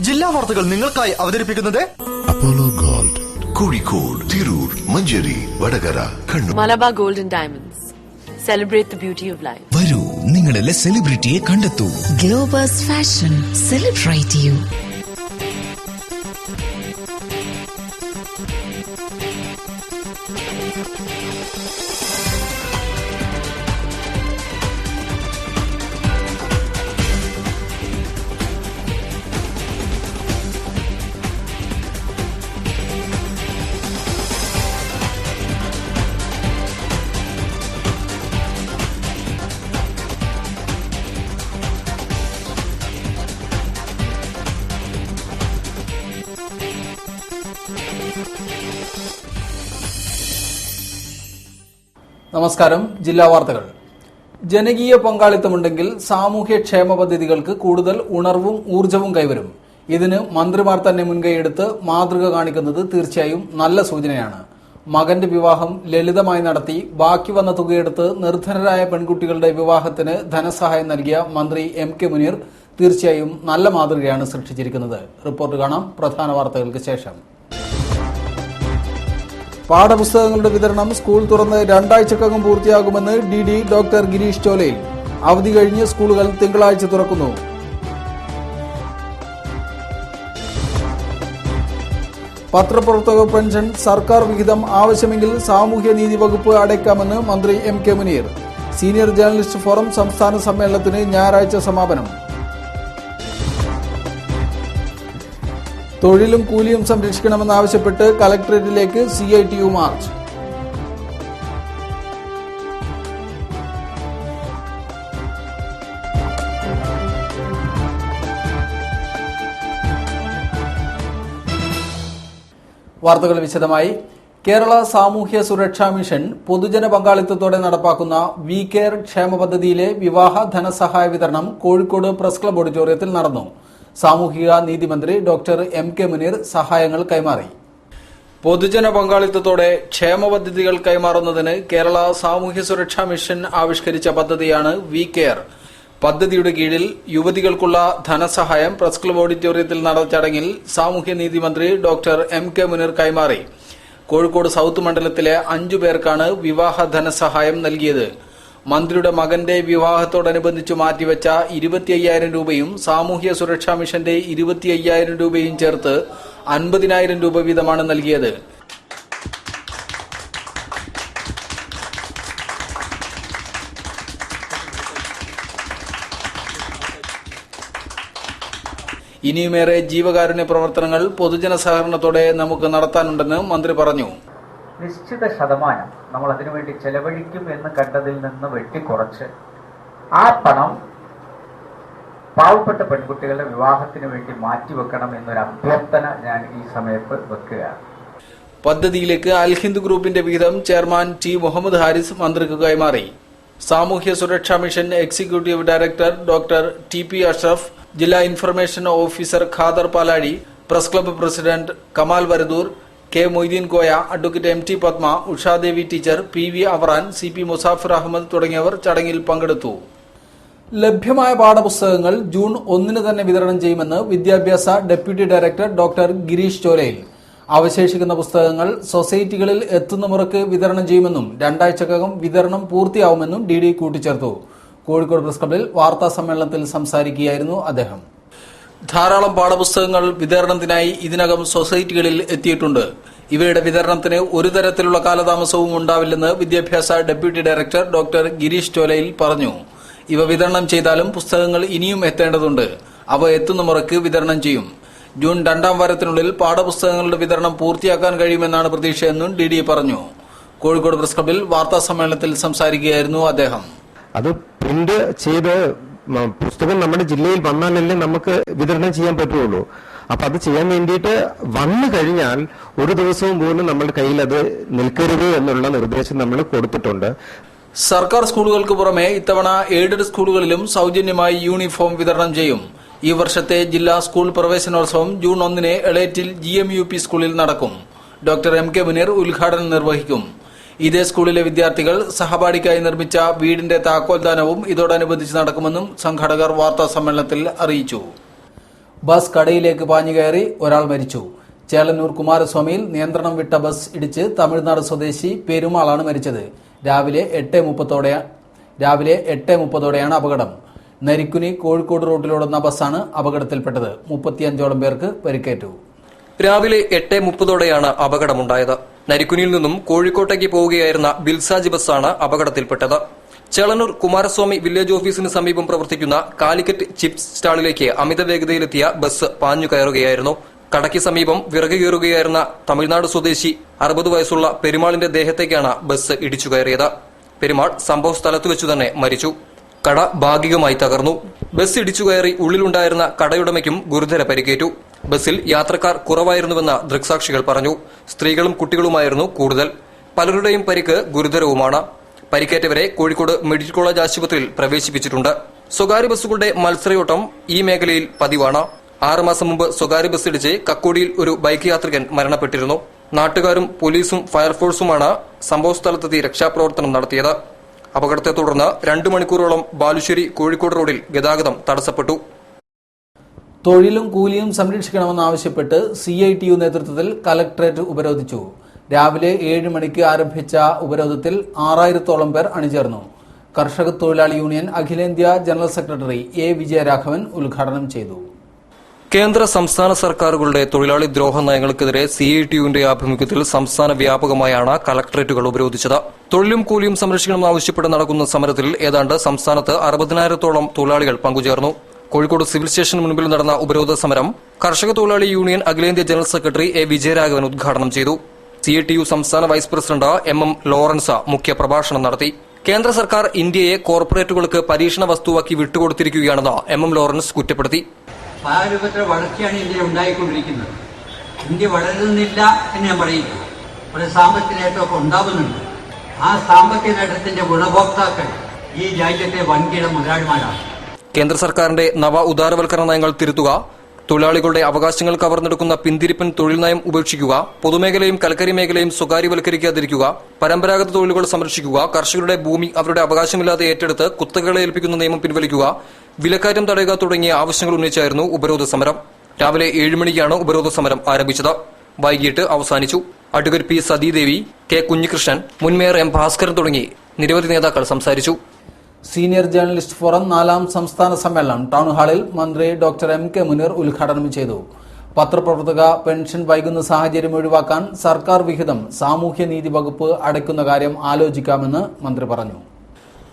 ജില്ലാ വാർത്തകൾ നിങ്ങൾക്കായി അവതരിപ്പിക്കുന്നത് Apollo gold, Kozhikode, Tirur, Manjeri, Vadakara, Kannur. Malabar gold and diamonds. Celebrate the beauty of life. വരൂ, നിങ്ങളുടെ സെലിബ്രിറ്റിയെ കണ്ടെത്തൂ. Globus fashion celebrate you. നമസ്കാരം. ജില്ലാ വാർത്തകൾ. ജനകീയ പങ്കാളിത്തമുണ്ടെങ്കിൽ സാമൂഹ്യക്ഷേമ പദ്ധതികൾക്ക് കൂടുതൽ ഉണർവും ഊർജവും കൈവരും. ഇതിന് മന്ത്രിമാർ തന്നെ മുൻകൈയെടുത്ത് മാതൃക കാണിക്കുന്നത് തീർച്ചയായും നല്ല സൂചനയാണ്. മകന്റെ വിവാഹം ലളിതമായി നടത്തി ബാക്കി വന്ന തുകയെടുത്ത് നിർധനരായ പെൺകുട്ടികളുടെ വിവാഹത്തിന് ധനസഹായം നൽകിയ മന്ത്രി M.K. മുനീർ തീർച്ചയായും നല്ല മാതൃകയാണ് സൃഷ്ടിച്ചിരിക്കുന്നത്. റിപ്പോർട്ട് കാണാം പ്രധാന വാർത്തകൾക്ക് ശേഷം. പാഠപുസ്തകങ്ങളുടെ വിതരണം സ്കൂൾ തുറന്ന് 2 ആഴ്ചക്കകം പൂർത്തിയാകുമെന്ന് DD ഡോക്ടർ ഗിരീഷ് ചോലയിൽ. അവധി കഴിഞ്ഞ് സ്കൂളുകൾ തിങ്കളാഴ്ച തുറക്കുന്നു. പത്രപ്രവർത്തക പെൻഷൻ സർക്കാർ വിഹിതം ആവശ്യമെങ്കിൽ സാമൂഹ്യനീതി വകുപ്പ് അടയ്ക്കാമെന്ന് മന്ത്രി M.K. Muneer. Senior journalist forum സംസ്ഥാന സമ്മേളനത്തിന് ഞായറാഴ്ച സമാപനം. തൊഴിലും കൂലിയും സംരക്ഷിക്കണമെന്നാവശ്യപ്പെട്ട് കലക്ടറേറ്റിലേക്ക് CITU മാർച്ച്. വാർത്തകൾ വിശദമായി. കേരള സാമൂഹ്യ സുരക്ഷാ മിഷൻ പൊതുജന പങ്കാളിത്തത്തോടെ നടപ്പാക്കുന്ന വി കെയർ ക്ഷേമ പദ്ധതിയിലെ വിവാഹ ധനസഹായ വിതരണം കോഴിക്കോട് പ്രസ് ക്ലബ് ഓഡിറ്റോറിയത്തിൽ നടന്നു. സാമൂഹിക നീതി മന്ത്രി ഡോക്ടർ M.K. മുനീർ സഹായങ്ങൾ കൈമാറി. പൊതുജന പങ്കാളിത്തത്തോടെ ക്ഷേമ പദ്ധതികൾ കൈമാറുന്നതിന് കേരള സാമൂഹ്യ സുരക്ഷാ മിഷൻ ആവിഷ്കരിച്ച പദ്ധതിയാണ് വി കെയർ. പദ്ധതിയുടെ കീഴിൽ യുവതികൾക്കുള്ള ധനസഹായം പ്രസ് ക്ലബ് ഓഡിറ്റോറിയത്തിൽ നടന്ന ചടങ്ങിൽ സാമൂഹ്യനീതി മന്ത്രി ഡോക്ടർ M.K. മുനീർ കൈമാറി. കോഴിക്കോട് സൌത്ത് മണ്ഡലത്തിലെ 5 പേർക്കാണ് വിവാഹ ധനസഹായം നൽകിയത്. മന്ത്രിയുടെ മകന്റെ വിവാഹത്തോടനുബന്ധിച്ചു മാറ്റിവെച്ച 25,000 രൂപയും സാമൂഹ്യ സുരക്ഷാ മിഷന്റെ 25,000 രൂപയും ചേർത്ത് 50,000 രൂപ വീതമാണ് നൽകിയത്. ഇനിയുമേറെ ജീവകാരുണ്യ പ്രവർത്തനങ്ങൾ പൊതുജന സഹകരണത്തോടെ നമുക്ക് നടത്താനുണ്ടെന്ന് മന്ത്രി പറഞ്ഞു. നിശ്ചിത ശതമാനം നമ്മൾ അതിനുവേണ്ടി ചെലവഴിക്കും എന്ന് കണ്ടതിൽ നിന്ന് വെട്ടിക്കുറച്ച് ആ പണം പാവപ്പെട്ട പെൺകുട്ടികളുടെ വിവാഹത്തിന് വേണ്ടി മാറ്റിവെക്കണം എന്നൊരു അഭ്യർത്ഥന ഞാൻ ഈ സമയത്ത് വെക്കുകയാണ്. പദ്ധതിയിലേക്ക് അൽ ഹിന്ദ് ഗ്രൂപ്പിന്റെ വിഹിതം ചെയർമാൻ T. മുഹമ്മദ് ഹാരിസ് മന്ത്രിക്ക് കൈമാറി. സാമൂഹ്യ സുരക്ഷാ mission executive director doctor T.P. Ashraf, ജില്ലാ information officer Khader Palazhi, press club president Kamal Varadoor, K. Moideen Koya, advocate M.T. Padma, Ushadevi teacher, P.V. Avaran, C.P. Musafir Ahammed തുടങ്ങിയവർ ചടങ്ങിൽ പങ്കെടുത്തു. ലഭ്യമായ പാഠപുസ്തകങ്ങൾ ജൂൺ 1 തന്നെ വിതരണം ചെയ്യുമെന്ന് വിദ്യാഭ്യാസ ഡെപ്യൂട്ടി ഡയറക്ടർ ഡോക്ടർ ഗിരീഷ് ചോലയിൽ. അവശേഷിക്കുന്ന പുസ്തകങ്ങൾ സൊസൈറ്റികളിൽ എത്തുന്ന മുറക്ക് വിതരണം ചെയ്യുമെന്നും 2 ആഴ്ചക്കകം വിതരണം പൂർത്തിയാവുമെന്നും DD കൂട്ടിച്ചേർത്തു. കോഴിക്കോട് പ്രസ് ക്ലബ്ബിൽ വാർത്താ സമ്മേളനത്തിൽ സംസാരിക്കുകയായിരുന്നു അദ്ദേഹം. ധാരാളം പാഠപുസ്തകങ്ങൾ വിതരണത്തിനായി ഇതിനകം സൊസൈറ്റികളിൽ എത്തിയിട്ടുണ്ട്. ഇവയുടെ വിതരണത്തിന് ഒരു തരത്തിലുള്ള കാലതാമസവും ഉണ്ടാവില്ലെന്ന് വിദ്യാഭ്യാസ ഡെപ്യൂട്ടി ഡയറക്ടർ ഡോക്ടർ ഗിരീഷ് ചോലയിൽ പറഞ്ഞു. ഇവ വിതരണം ചെയ്താലും പുസ്തകങ്ങൾ ഇനിയും എത്തേണ്ടതുണ്ട്. അവ എത്തുന്ന മുറയ്ക്ക് വിതരണം ചെയ്യും. ജൂൺ 2ാം വാരത്തിനുള്ളിൽ പാഠപുസ്തകങ്ങളുടെ വിതരണം പൂർത്തിയാക്കാൻ കഴിയുമെന്നാണ് പ്രതീക്ഷയെന്നും DD പറഞ്ഞു. കോഴിക്കോട് പ്രസ് ക്ലബ്ബിൽ വാർത്താ സമ്മേളനത്തിൽ സംസാരിക്കുകയായിരുന്നു അദ്ദേഹം. അത് പ്രിന്റ് ചെയ്ത് പുസ്തകം നമ്മുടെ ജില്ലയിൽ വന്നാലല്ലേ നമുക്ക് വിതരണം ചെയ്യാൻ പറ്റുള്ളൂ. അപ്പൊ അത് ചെയ്യാൻ വേണ്ടിയിട്ട് വന്നു കഴിഞ്ഞാൽ ഒരു ദിവസവും പോലും നമ്മുടെ കയ്യിൽ അത് നിൽക്കരുത് എന്നുള്ള നിർദ്ദേശം നമ്മൾ കൊടുത്തിട്ടുണ്ട്. സർക്കാർ സ്കൂളുകൾക്ക് പുറമെ ഇത്തവണ എയ്ഡഡ് സ്കൂളുകളിലും സൗജന്യമായി യൂണിഫോം വിതരണം ചെയ്യും. ഈ വർഷത്തെ ജില്ലാ സ്കൂൾ പ്രവേശനോത്സവം ജൂൺ 1 എളേറ്റിൽ GMUP സ്കൂളിൽ നടക്കും. Doctor M.K. മുനീർ ഉദ്ഘാടനം നിർവഹിക്കും. ഇതേ സ്കൂളിലെ വിദ്യാർത്ഥികൾ സഹപാഠിക്കായി നിർമ്മിച്ച വീടിന്റെ താക്കോൽദാനവും ഇതോടനുബന്ധിച്ച് നടക്കുമെന്നും സംഘാടകർ വാർത്താ സമ്മേളനത്തിൽ അറിയിച്ചു. ബസ് കടയിലേക്ക് പാഞ്ഞുകയറി ഒരാൾ മരിച്ചു. ചേളന്നൂർ കുമാരസ്വാമിയിൽ നിയന്ത്രണം വിട്ട ബസ് ഇടിച്ച് തമിഴ്നാട് സ്വദേശി പെരുമാളാണ് മരിച്ചത്. രാവിലെ 8:30 അപകടം. നരിക്കുനി കോഴിക്കോട് റൂട്ടിലോടുന്ന ബസ്സാണ് അപകടത്തിൽപ്പെട്ടത്. 35ഓളം പേർക്ക് പരിക്കേറ്റു. രാവിലെ 8:30 അപകടമുണ്ടായത്. നരിക്കുനിയിൽ നിന്നും കോഴിക്കോട്ടേക്ക് പോവുകയായിരുന്ന ബിൽസാജ് ബസ്സാണ് അപകടത്തിൽപ്പെട്ടത്. ചേളന്നൂർ കുമാരസ്വാമി വില്ലേജ് ഓഫീസിന് സമീപം പ്രവർത്തിക്കുന്ന കാലിക്കറ്റ് ചിപ്സ് സ്റ്റാളിലേക്ക് അമിത വേഗതയിലെത്തിയ ബസ് പാഞ്ഞു കയറുകയായിരുന്നു. കടയ്ക്ക് സമീപം വിറക് കയറുകയായിരുന്ന തമിഴ്നാട് സ്വദേശി 60 വയസ്സുള്ള പെരുമാളിന്റെ ദേഹത്തേക്കാണ് ബസ് ഇടിച്ചു കയറിയത്. പെരുമാൾ സംഭവ സ്ഥലത്ത് വെച്ചു തന്നെ മരിച്ചു. കട ഭാഗികമായി തകർന്നു. ബസ് ഇടിച്ചു കയറി ഉള്ളിലുണ്ടായിരുന്ന കടയുടമയ്ക്കും ഗുരുതര പരിക്കേറ്റു. ബസ്സിൽ യാത്രക്കാർ കുറവായിരുന്നുവെന്ന് ദൃക്സാക്ഷികൾ പറഞ്ഞു. സ്ത്രീകളും കുട്ടികളുമായിരുന്നു കൂടുതൽ. പലരുടെയും പരിക്ക് ഗുരുതരവുമാണ്. പരിക്കേറ്റവരെ കോഴിക്കോട് മെഡിക്കൽ കോളേജ് ആശുപത്രിയിൽ പ്രവേശിപ്പിച്ചിട്ടുണ്ട്. സ്വകാര്യ ബസ്സുകളുടെ മത്സരയോട്ടം ഈ മേഖലയിൽ പതിവാണ്. 6 മാസം മുമ്പ് സ്വകാര്യ ബസ് ഇടിച്ച് കക്കോടിയിൽ ഒരു ബൈക്ക് യാത്രികൻ മരണപ്പെട്ടിരുന്നു. നാട്ടുകാരും പോലീസും ഫയർഫോഴ്സുമാണ് സംഭവസ്ഥലത്തെത്തി രക്ഷാപ്രവർത്തനം നടത്തിയത്. അപകടത്തെ തുടർന്ന് 2 മണിക്കൂറോളം ബാലുശ്ശേരി കോഴിക്കോട് റോഡിൽ ഗതാഗതം തടസ്സപ്പെട്ടു. തൊഴിലും കൂലിയും സംരക്ഷിക്കണമെന്നാവശ്യപ്പെട്ട് CITU നേതൃത്വത്തിൽ കലക്ടറേറ്റ് ഉപരോധിച്ചു. രാവിലെ 7 മണിക്ക് ആരംഭിച്ച ഉപരോധത്തിൽ 6000ഓളം പേർ അണിചേർന്നു. കർഷക തൊഴിലാളി യൂണിയൻ അഖിലേന്ത്യാ ജനറൽ സെക്രട്ടറി A. വിജയരാഘവൻ ഉദ്ഘാടനം ചെയ്തു. കേന്ദ്ര സംസ്ഥാന സർക്കാരുകളുടെ തൊഴിലാളി ദ്രോഹ നയങ്ങൾക്കെതിരെ CITUവിന്റെ ആഭിമുഖ്യത്തിൽ സംസ്ഥാന വ്യാപകമായാണ് കലക്ടറേറ്റുകൾ ഉപരോധിച്ചത്. തൊഴിലും കൂലിയും സംരക്ഷിക്കണമെന്നാവശ്യപ്പെട്ട് നടക്കുന്ന സമരത്തിൽ ഏതാണ്ട് സംസ്ഥാനത്ത് 60,000ഓളം തൊഴിലാളികൾ പങ്കുചേർന്നു. കോഴിക്കോട് സിവിൽ സ്റ്റേഷന് മുൻപിൽ നടന്ന ഉപരോധ സമരം കർഷക തൊഴിലാളി യൂണിയൻ അഖിലേന്ത്യാ ജനറൽ സെക്രട്ടറി A. വിജയരാഘവൻ ഉദ്ഘാടനം ചെയ്തു. CITU സംസ്ഥാന വൈസ് പ്രസിഡന്റ് MM ലോറൻസ് മുഖ്യപ്രഭാഷണം നടത്തി. കേന്ദ്ര സർക്കാർ ഇന്ത്യയെ കോർപ്പറേറ്റുകൾക്ക് പരീക്ഷണ വസ്തുവാക്കി വിട്ടുകൊടുത്തിരിക്കുകയാണെന്ന് MM ലോറൻസ് കുറ്റപ്പെടുത്തി. പല വളർച്ചയാണ് ഇന്ത്യ ഉണ്ടായിക്കൊണ്ടിരിക്കുന്നത്. ഇന്ത്യ വളരുന്നില്ല എന്ന് ഞാൻ പറയില്ല. ഒരു സാമ്പത്തിക നേട്ടമൊക്കെ ഉണ്ടാവുന്നുണ്ട്. ആ സാമ്പത്തിക നേട്ടത്തിന്റെ ഗുണഭോക്താക്കൾ ഈ രാജ്യത്തെ വൻകിട മുതലാളിമാരാണ്. കേന്ദ്ര സർക്കാരിന്റെ നവ ഉദാരവൽക്കരണ നയങ്ങൾ തിരുത്തുക, തൊഴിലാളികളുടെ അവകാശങ്ങൾ കവർന്നെടുക്കുന്ന പിന്തിരിപ്പൻ തൊഴിൽ നയം ഉപേക്ഷിക്കുക, പൊതുമേഖലയും കൽക്കരി മേഖലയും സ്വകാര്യവൽക്കരിക്കാതിരിക്കുക, പരമ്പരാഗത തൊഴിലുകൾ സംരക്ഷിക്കുക, കർഷകരുടെ ഭൂമി അവരുടെ അവകാശമില്ലാതെ ഏറ്റെടുത്ത് കുത്തകകളെ ഏൽപ്പിക്കുന്ന നിയമം പിൻവലിക്കുക, വിലക്കയറ്റം തടയുക തുടങ്ങിയ ആവശ്യങ്ങൾ ഉന്നയിച്ചായിരുന്നു ഉപരോധ സമരം. രാവിലെ 7 മണിക്കാണ് ഉപരോധ സമരം ആരംഭിച്ചത്. വൈകിട്ട് അവസാനിച്ചു. Advocate P. Sathidevi, K. Kunhikrishnan, മുൻ മേയർ M. ഭാസ്കരൻ തുടങ്ങി നിരവധി നേതാക്കൾ സംസാരിച്ചു. സീനിയർ ജേർണലിസ്റ്റ് ഫോറം 4ാം സംസ്ഥാന സമ്മേളനം ടൗൺ ഹാളിൽ മന്ത്രി ഡോക്ടർ M. K. മുനീർ ഉദ്ഘാടനം ചെയ്തു. പത്രപ്രവർത്തക പെൻഷൻ വൈകുന്ന സാഹചര്യം ഒഴിവാക്കാൻ സർക്കാർ വിഹിതം സാമൂഹ്യനീതി വകുപ്പ് അടയ്ക്കുന്ന കാര്യം ആലോചിക്കാമെന്ന് മന്ത്രി പറഞ്ഞു.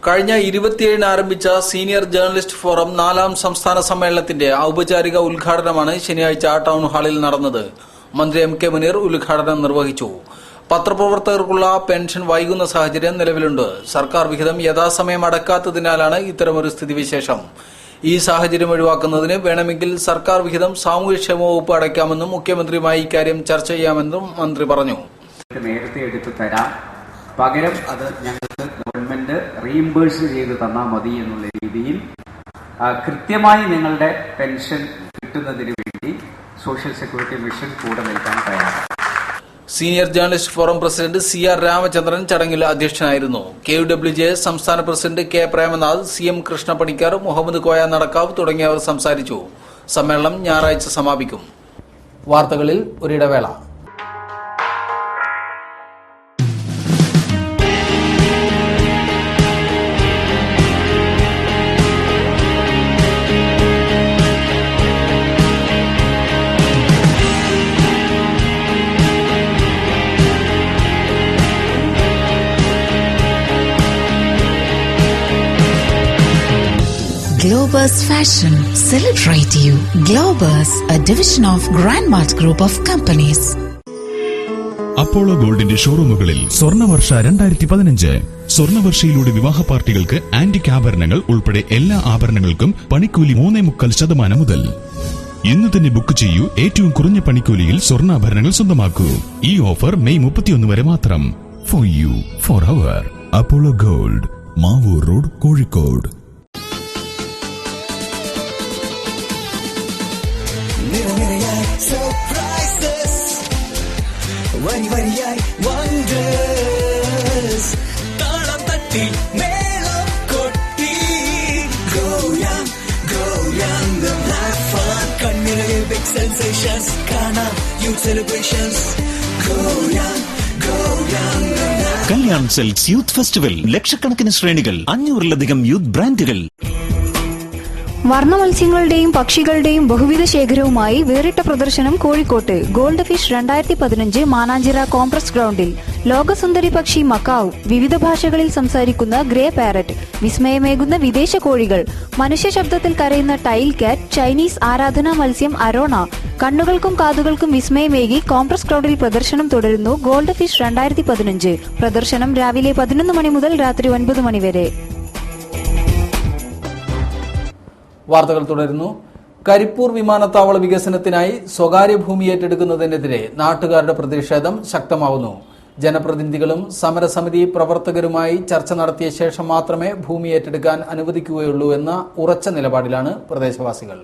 കഴിഞ്ഞ 27 ആരംഭിച്ച സീനിയർ ജേർണലിസ്റ്റ് ഫോറം 4ാം സംസ്ഥാന സമ്മേളനത്തിന്റെ ഔപചാരിക ഉദ്ഘാടനമാണ് ശനിയാഴ്ച ടൗൺ ഹാളിൽ നടന്നത്. മന്ത്രി M. K. മുനീർ ഉദ്ഘാടനം നിർവഹിച്ചു. പത്രപ്രവർത്തകർക്കുള്ള പെൻഷൻ വൈകുന്ന സാഹചര്യം നിലവിലുണ്ട്. സർക്കാർ വിഹിതം യഥാസമയം അടക്കാത്തതിനാലാണ് ഇത്തരമൊരു സ്ഥിതിവിശേഷം. ഈ സാഹചര്യം ഒഴിവാക്കുന്നതിന് വേണമെങ്കിൽ സർക്കാർ വിഹിതം സാമൂഹ്യക്ഷേമ വകുപ്പ് അടയ്ക്കാമെന്നും മുഖ്യമന്ത്രിയുമായി ഇക്കാര്യം ചർച്ച ചെയ്യാമെന്നും മന്ത്രി പറഞ്ഞു. നേരത്തെ എടുത്തു തരാം, പകരം അത് ഞങ്ങൾക്ക് ഗവൺമെന്റ് റീഇംബേഴ്സ് ചെയ്ത് തന്നാൽ മതി എന്നുള്ള രീതിയിൽ കൃത്യമായി നിങ്ങളുടെ പെൻഷൻ കിട്ടുന്നതിന് വേണ്ടി സോഷ്യൽ സെക്യൂരിറ്റി മിഷൻ കൂടെ നിൽക്കാൻ തയ്യാറാണ്. Senior journalist forum president CR Ramachandran ചടങ്ങിൽ അധ്യക്ഷനായിരുന്നു. KUWJ സംസ്ഥാന president K. Premnath, CM Krishnapanicker, Muhammad Koya Nadakkavu തുടങ്ങിയവർ സംസാരിച്ചു. സമ്മേളനം ഞായറാഴ്ച സമാപിക്കും. വാർത്തകളിൽ ഒരിടവേള. Globus Fashion, celebrate you. Globus, a division of Grandmart Group of Companies. Apollo ഗോൾഡിന്റെ ഷോറൂമുകളിൽ സ്വർണ്ണവർഷ 2015. സ്വർണ്ണവർഷയിലൂടെ വിവാഹ പാർട്ടികൾക്ക് ആന്റിക് ആഭരണങ്ങൾ ഉൾപ്പെടെ എല്ലാ ആഭരണങ്ങൾക്കും പണിക്കൂലി 3.25% മുതൽ. ഇന്ന് തന്നെ ബുക്ക് ചെയ്യൂ. ഏറ്റവും കുറഞ്ഞ പണിക്കൂലിയിൽ സ്വർണ്ണാഭരണങ്ങൾ സ്വന്തമാക്കൂ. ഈ ഓഫർ മെയ് 31 വരെ മാത്രം. For you, for our. Apollo gold, Mavoor road, Kozhikode. Surprises, വരിവരിയായി wonders, താളം തട്ടി മേളം കൊട്ടി, go young, the black fun, കണ്ണിൽ sensations, Ghana youth celebrations. Go young, go young. Kalyan silks youth festival, ലക്ഷക്കണക്കിന് ശ്രേണികൾ, 500-ലധികം യൂത്ത് ബ്രാൻഡുകൾ. വർണ്ണമത്സ്യങ്ങളുടെയും പക്ഷികളുടെയും ബഹുവിധ ശേഖരവുമായി വേറിട്ട പ്രദർശനം കോഴിക്കോട്ട്. ഗോൾഡ് ഫിഷ് 2015 മാനാഞ്ചിറ കോംപ്ലക്സ് ഗ്രൗണ്ടിൽ. ലോകസുന്ദരി പക്ഷി മക്കാവ്, വിവിധ ഭാഷകളിൽ സംസാരിക്കുന്ന ഗ്രേ പാരറ്റ്, വിസ്മയമേകുന്ന വിദേശ കോഴികൾ, മനുഷ്യ ശബ്ദത്തിൽ കരയുന്ന ടൈൽ കാറ്റ്, ചൈനീസ് ആരാധനാ മത്സ്യം അരോണ, കണ്ണുകൾക്കും കാതുകൾക്കും വിസ്മയമേകി കോംപ്ലക്സ് ഗ്രൗണ്ടിൽ പ്രദർശനം തുടരുന്നു. ഗോൾഡ് ഫിഷ് 2015 പ്രദർശനം രാവിലെ 11 മണി മുതൽ രാത്രി 9 മണി വരെ. വാർത്തകൾ തുടരുന്നു. കരിപ്പൂർ വിമാനത്താവള വികസനത്തിനായി സ്വകാര്യ ഭൂമി ഏറ്റെടുക്കുന്നതിനെതിരെ നാട്ടുകാരുടെ പ്രതിഷേധം ശക്തമാവുന്നു. ജനപ്രതിനിധികളും സമരസമിതി പ്രവർത്തകരുമായി ചർച്ച നടത്തിയ ശേഷം മാത്രമേ ഭൂമി ഏറ്റെടുക്കാൻ അനുവദിക്കുകയുള്ളൂ എന്ന ഉറച്ച നിലപാടിലാണ് പ്രദേശവാസികൾ.